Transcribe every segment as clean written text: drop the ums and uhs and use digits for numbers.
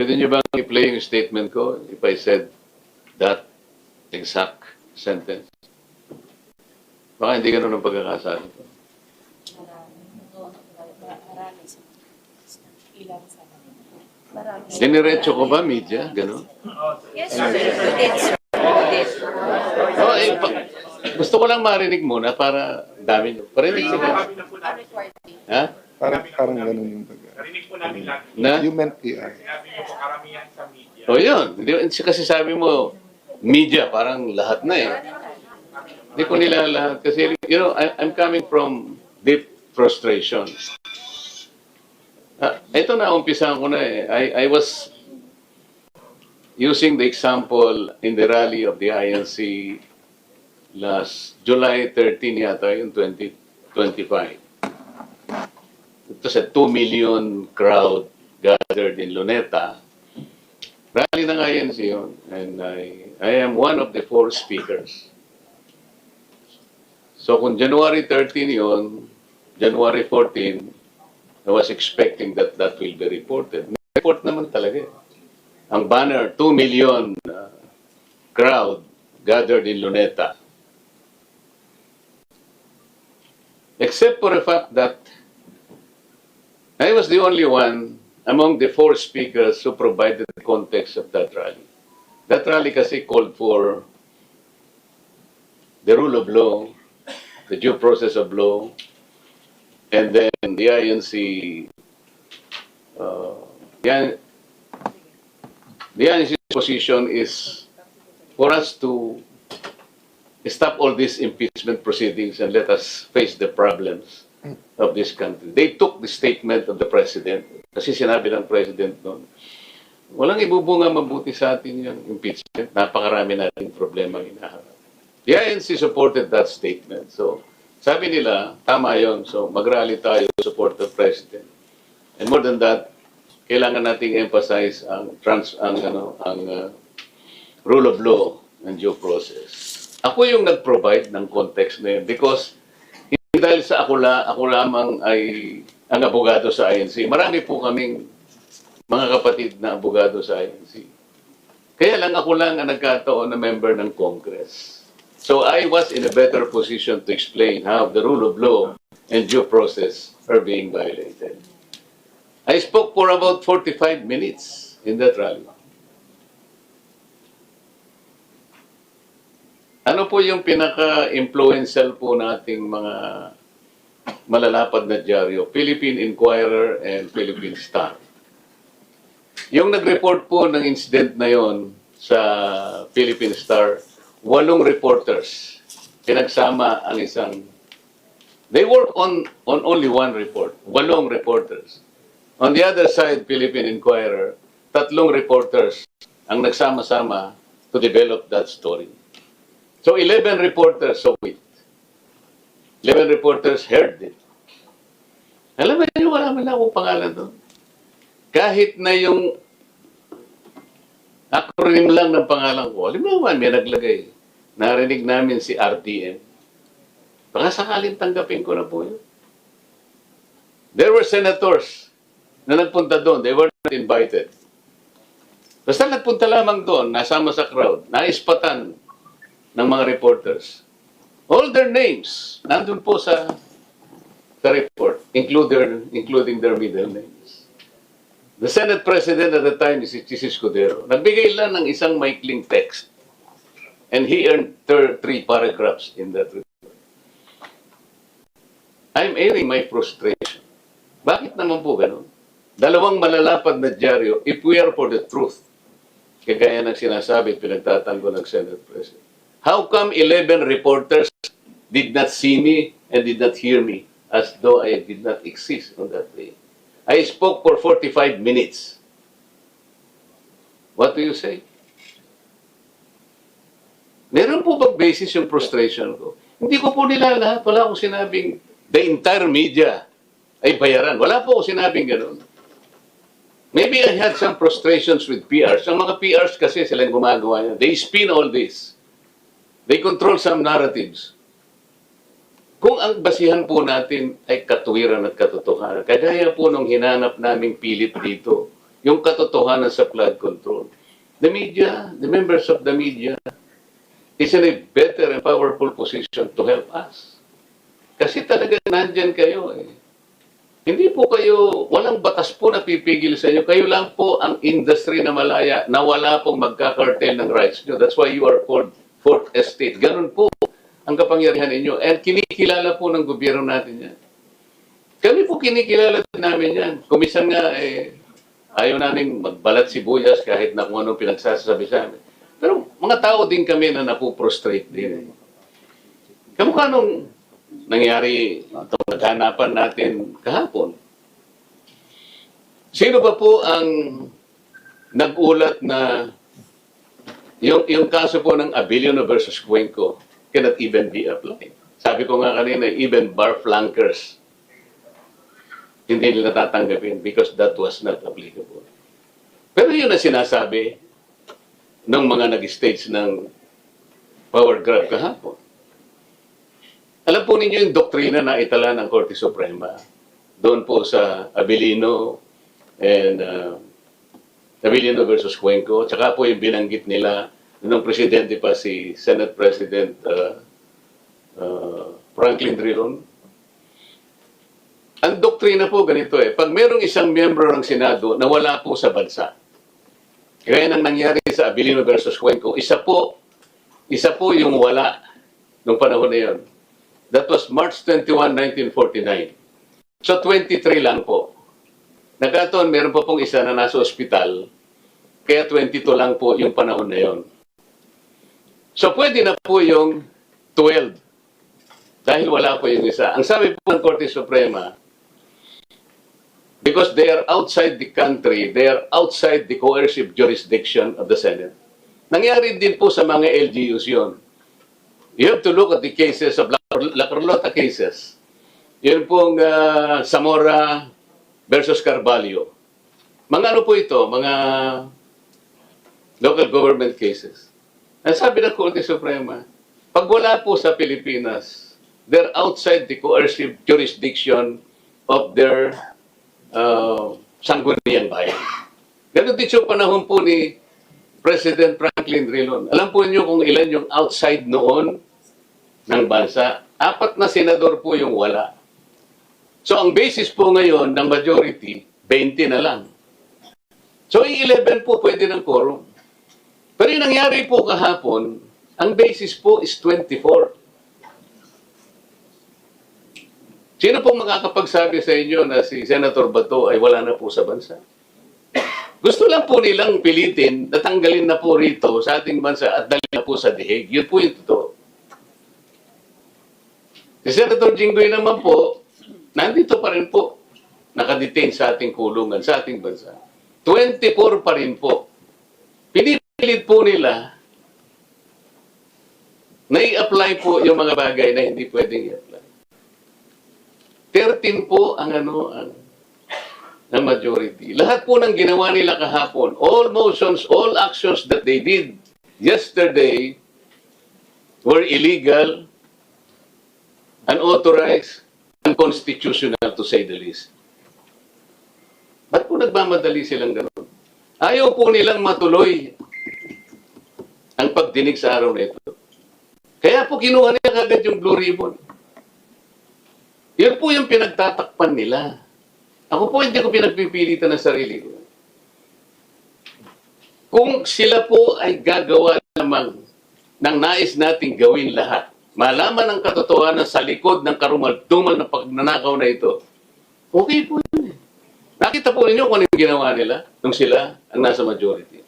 Pwede niyo bang i-play yung statement ko if I said that exact sentence? Baka hindi ganun ang pagkakasabi ko. Diniretso ko ba, media? Ganun? Yes, sir. You did, sir. You did. Oh, gusto ko lang marinig muna para dami nyo. Parinig sila. Ha? Parang ganun yung pag. Narinig po namin lagi. Na? You meant PR. Sinabi mo po karamihan sa media. O yun. Kasi sabi mo, media, parang lahat na eh. Hindi ko nila lahat. Kasi, you know, I'm coming from deep frustration. Ito na, umpisahan ko na eh. I was using the example in the rally of the INC last July 13 yata, yung 2025. It was a 2 million crowd gathered in Luneta. Rally ng INC yun. And I am one of the 4 speakers. So kung January 13 yun, January 14, I was expecting that will be reported. Report naman talaga. Ang banner, 2 million crowd gathered in Luneta. Except for the fact that I was the only one among the 4 speakers who provided the context of that rally. That rally kasi called for the rule of law, the due process of law, and then the INC, the INC's position is for us to stop all these impeachment proceedings and let us face the problems of this country. They took the statement of the President. Kasi sinabi ng President noon, walang ibubunga mabuti sa atin yung impeachment. Napakarami nating problema hinaharap. The INC supported that statement. So, sabi nila, tama yun. So, mag-rally tayo to support the President. And more than that, kailangan nating emphasize ang rule of law and due process. Ako yung nag-provide ng context na yun because hindi dahil sa ako lamang ay ang abogado sa INC. Marami po kaming mga kapatid na abogado sa INC. Kaya lang ako lang ang nagkataon na member ng Congress. So I was in a better position to explain how the rule of law and due process are being violated. I spoke for about 45 minutes in that rally. Ano po yung pinaka-influential po nating mga malalapad na dyaryo? Philippine Inquirer and Philippine Star. Yung nag-report po ng incident na yon sa Philippine Star, 8 reporters. Pinagsama ang isang... They work on only one report. 8 reporters. On the other side, Philippine Inquirer, 3 reporters ang nagsama-sama to develop that story. So 11 reporters saw it. 11 reporters heard it. Alam mo yun, wala man lang akong pangalan doon. Kahit na yung acronym lang ng pangalan ko, alam mo man, may naglagay. Narinig namin si RTM. Baka sakaling tanggapin ko na po yun. There were senators na nagpunta doon. They were not invited. Basta nagpunta lamang doon, nasama sa crowd, naispatan ng mga reporters. All their names, nandun po sa report, including their middle names. The Senate President at the time is Chis Escudero. Nagbigay lang ng isang maikling text. And he earned 3 paragraphs in that report. I'm airing my frustration. Bakit naman po ganun? 2 malalapad na dyaryo, if we are for the truth, kagaya ng sinasabi, pinagtatanggol ng Senate President. How come 11 reporters did not see me and did not hear me as though I did not exist on that day? I spoke for 45 minutes. What do you say? Meron po bang basis yung frustration ko? Hindi ko po nila lahat. Wala akong sinabing the entire media ay bayaran. Wala po akong sinabing gano'n. Maybe I had some frustrations with PRs. Ang mga PRs kasi silang gumagawa niya. They spin all this. They control some narratives. Kung ang basihan po natin ay katuwiran at katotohanan, kagaya po nung hinanap naming pilit dito, yung katotohanan sa flood control. The media, the members of the media, is in a better and powerful position to help us. Kasi talaga nandyan kayo eh. Hindi po kayo, walang batas po na pipigil sa inyo. Kayo lang po ang industry na malaya na wala pong magkakartel ng rights nyo. That's why you are called Fourth Estate. Ganun po ang kapangyarihan ninyo. And kinikilala po ng gobyerno natin yan. Kami po kinikilala namin yan. Kumisan nga ayaw namin magbalat sibuyas kahit na kung anong pinagsasabi sa amin. Pero mga tao din kami na napuprostrate din. Kamukha nung nangyari itong naghanapan natin kahapon. Sino ba po ang nag-ulat na yung kaso po ng Abilino versus Cuenco cannot even be applied? Sabi ko nga kanina, even bar flankers hindi nila tatanggapin because that was not applicable. Pero yun ang sinasabi ng mga nag-stage ng power grab kahapon. Alam po ninyo yung doktrina na itala ng Korte Suprema doon po sa Abilino and Abilino versus Cuenco. Tsaka po yung binanggit nila nung presidente pa si Senate President Franklin Drilon. Ang doktrina po ganito pag merong isang miyembro ng Senado na wala po sa bansa, kaya nang nangyari sa Abilino versus Cuenco, isa po yung wala nung panahon na yun. That was March 21, 1949. So 23 lang po. Nagkataon, meron pa pong isa na nasa ospital, kaya 22 lang po yung panahon na yun. So pwede na po yung 12 dahil wala po yung isa. Ang sabi po ng Korte Suprema, because they are outside the country, they are outside the coercive jurisdiction of the Senate. Nangyari din po sa mga LGUs yun. You have to look at the cases of La Carlota cases. Yun pong Zamora versus Carvalho. Mga ano po ito? Mga local government cases. Ang sabi ng Korte Suprema, pag wala po sa Pilipinas, they're outside the coercive jurisdiction of their sangguniang bayan. Ganun din yung panahon po ni President Franklin Drilon. Alam po niyo kung ilan yung outside noon ng bansa? 4 na senador po yung wala. So ang basis po ngayon ng majority, 20 na lang. So yung 11 po pwede ng quorum. Pero yung nangyari po kahapon, ang basis po is 24. Sino pong makakapagsabi sa inyo na si Senator Bato ay wala na po sa bansa? Gusto lang po nilang pilitin na tanggalin na po rito sa ating bansa at dalhin na po sa dihig. Yun po yung totoo. Si Senator Jinggoy naman po, nandito pa rin po, nakadetain sa ating kulungan, sa ating bansa. 24 pa rin po. Pinipilit po nila na i-apply po yung mga bagay na hindi pwedeng i-apply. 13 po ang ng majority. Lahat po ng ginawa nila kahapon, all motions, all actions that they did yesterday were illegal, unauthorized, unconstitutional to say the least. Ba't po nagmamadali silang gano'n? Ayaw po nilang matuloy ang pagdinig sa araw na ito. Kaya po kinuha nila kagad yung Blue Ribbon. Yun po yung pinagtatakpan nila. Ako po hindi ko pinagpipilitan ng sarili ko. Kung sila po ay gagawa lamang ng nais nating gawin lahat, malaman ang katotohanan sa likod ng karumal-dumal na pagnanakaw na ito, okay po yun. Nakita po ninyo kung ano yung ginawa nila nung sila ang nasa majority.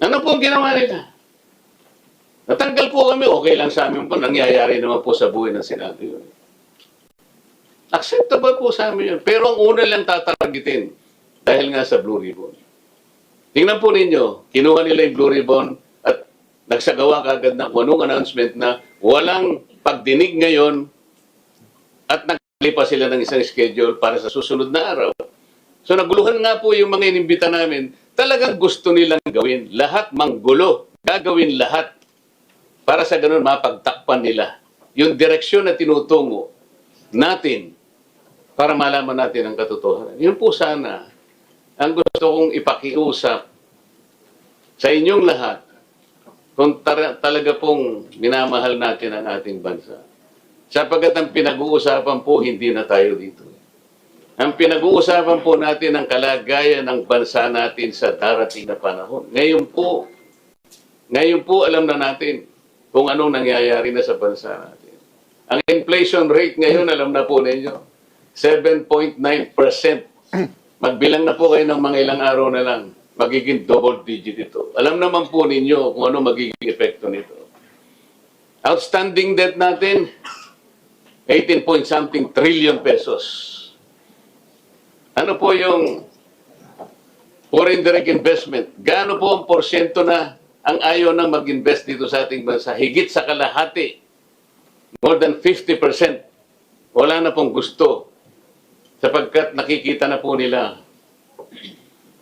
Ano po ang ginawa nila? Natanggal po kami, okay lang sa amin po, nangyayari naman po sa buhay ng Senado yun. Acceptable po sa amin yun. Pero ang una lang tatargetin dahil nga sa Blue Ribbon. Tingnan po ninyo, kinuha nila yung Blue Ribbon at nagsagawa kagad ng anong announcement na walang pagdinig ngayon at naglipa sila ng isang schedule para sa susunod na araw. So naguluhan nga po yung mga inimbita namin, talagang gusto nilang gawin. Lahat manggulo, gagawin lahat para sa ganun mapagtakpan nila yung direksyon na tinutungo natin para malaman natin ang katotohanan. Yun po sana ang gusto kong ipakiusap sa inyong lahat kung talaga pong minamahal natin ang ating bansa. Sapagkat ang pinag-uusapan po, hindi na tayo dito. Ang pinag-uusapan po natin ang kalagayan ng bansa natin sa darating na panahon. Ngayon po alam na natin kung anong nangyayari na sa bansa natin. Ang inflation rate ngayon, alam na po ninyo, 7.9%. Magbilang na po kayo ng mga ilang araw na lang, magiging double digit ito. Alam naman po ninyo kung ano magiging epekto nito. Outstanding debt natin, 18 point something trillion pesos. Ano po yung foreign direct investment? Gaano po ang porsyento na ang ayaw nang mag-invest dito sa ating bansa? Higit sa kalahati. More than 50%. Wala na pong gusto. Sapagkat nakikita na po nila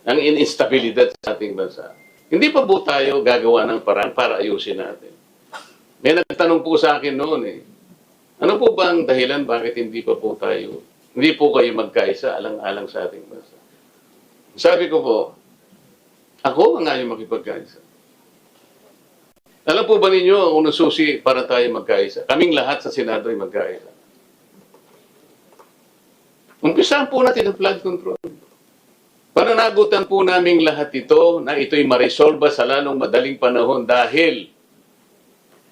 ang instabilidad sa ating bansa. Hindi pa po tayo gagawa ng paraan para ayusin natin. May nagtanong po sa akin noon ano po ba ang dahilan bakit hindi po kayo magkaisa alang-alang sa ating bansa? Sabi ko po, ako ang ayaw makipagkaisa. Alam po ba ninyo ang unang susi para tayo magkaisa? Kaming lahat sa Senado ay magkaisa. Umpisahan po natin ang flood control. Pananagutan po naming lahat ito na ito'y maresolba sa lalong madaling panahon dahil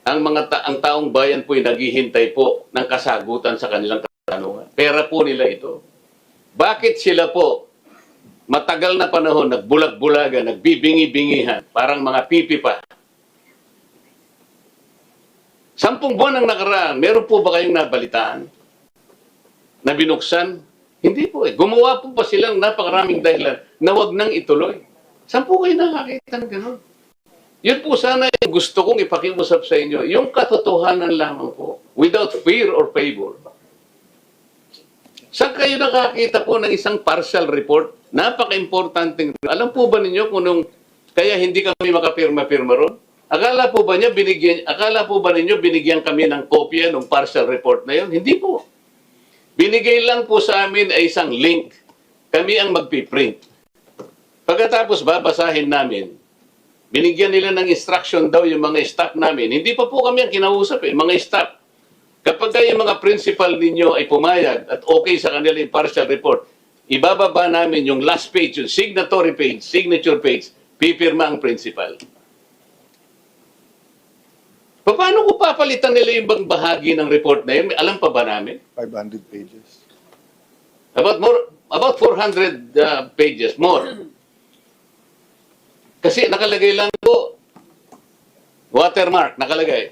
ang taong bayan po'y naghihintay po ng kasagutan sa kanilang katanungan. Pera po nila ito. Bakit sila po matagal na panahon nagbulag-bulagan, nagbibingi-bingihan, parang mga pipi pa? 10 buwan ang nakaraan, meron po ba kayong nabalitaan? Na binuksan? Hindi po Gumawa po pa silang napakaraming dahilan na wag nang ituloy. Saan po kayo nakakita ng gano'n? Yun po sana yung gusto kong ipakiusap sa inyo. Yung katotohanan lamang po. Without fear or favor. Saan kayo nakakita po ng isang partial report? Napaka-importante. Alam po ba ninyo kung kaya hindi kami makapirma-pirma ron? Akala po ba ninyo binigyan kami ng kopya ng partial report na yun? Hindi po. Binigay lang po sa amin ay isang link. Kami ang magpiprint. Pagkatapos babasahin namin, binigyan nila ng instruction daw yung mga staff namin. Hindi pa po kami ang kinausap mga staff. Kapag yung mga principal ninyo ay pumayag at okay sa kanila yung partial report, ibababa namin yung last page, yung signatory page, signature page, pipirma ang principal. Paano ko papalitan nila yung bang bahagi ng report na yun? Alam pa ba namin? 500 pages. About 400 pages, more. Kasi nakalagay lang po, watermark, nakalagay.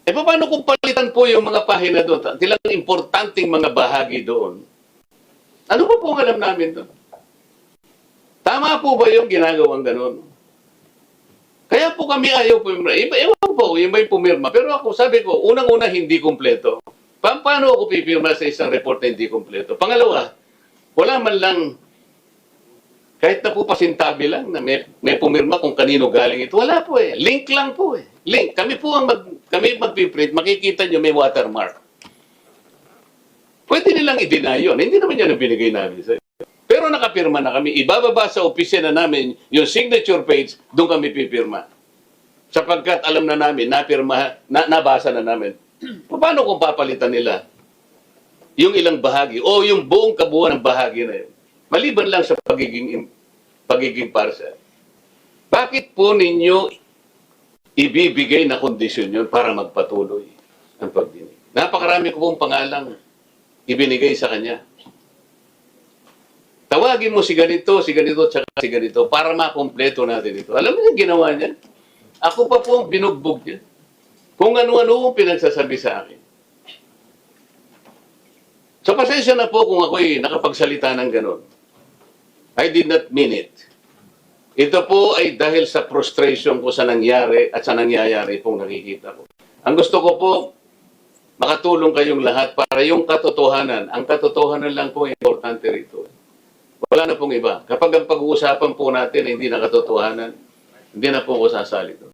Paano kung palitan po yung mga pahina doon? Tilang importanteng mga bahagi doon. Ano pa po ang alam namin doon? Tama po ba yung ginagawang ganun? Kaya po kami ayaw pumirma. Ewan po, yung may pumirma. Pero ako, sabi ko, unang-una hindi kumpleto. Paano ako pipirma sa isang report na hindi kumpleto? Pangalawa, wala man lang, kahit na po pasintabi lang na may pumirma kung kanino galing ito. Wala po Link lang po Link. Kami po kami magpiprint, makikita nyo may watermark. Pwede nilang i-deny yun. Hindi naman yan ang binigay namin sa'yo. Pero nakapirma na kami. Ibababa sa opisina namin yung signature page, doon kami pipirma. Sapagkat alam na namin, nabasa na namin. Paano kung papalitan nila yung ilang bahagi o yung buong kabuuan ng bahagi na yun? Maliban lang sa pagiging parsa. Bakit po ninyo ibibigay na kondisyon yun para magpatuloy ang pagdinig? Napakarami ko pong pangalang ibinigay sa kanya. Tawagin mo si ganito, tsaka si ganito para makompleto natin ito. Alam mo yung ginawa niya? Ako pa po ang binugbog niya. Kung ano-ano pinagsasabi sa akin. So pasensya na po kung ako'y nakapagsalita ng ganon. I did not mean it. Ito po ay dahil sa frustration ko sa nangyari at sa nangyayari pong nakikita ko. Ang gusto ko po, makatulong kayong lahat para yung katotohanan. Ang katotohanan lang po importante rito. Wala na pong iba. Kapag ang pag-uusapan po natin hindi na katotohanan, hindi na po ako sasali doon.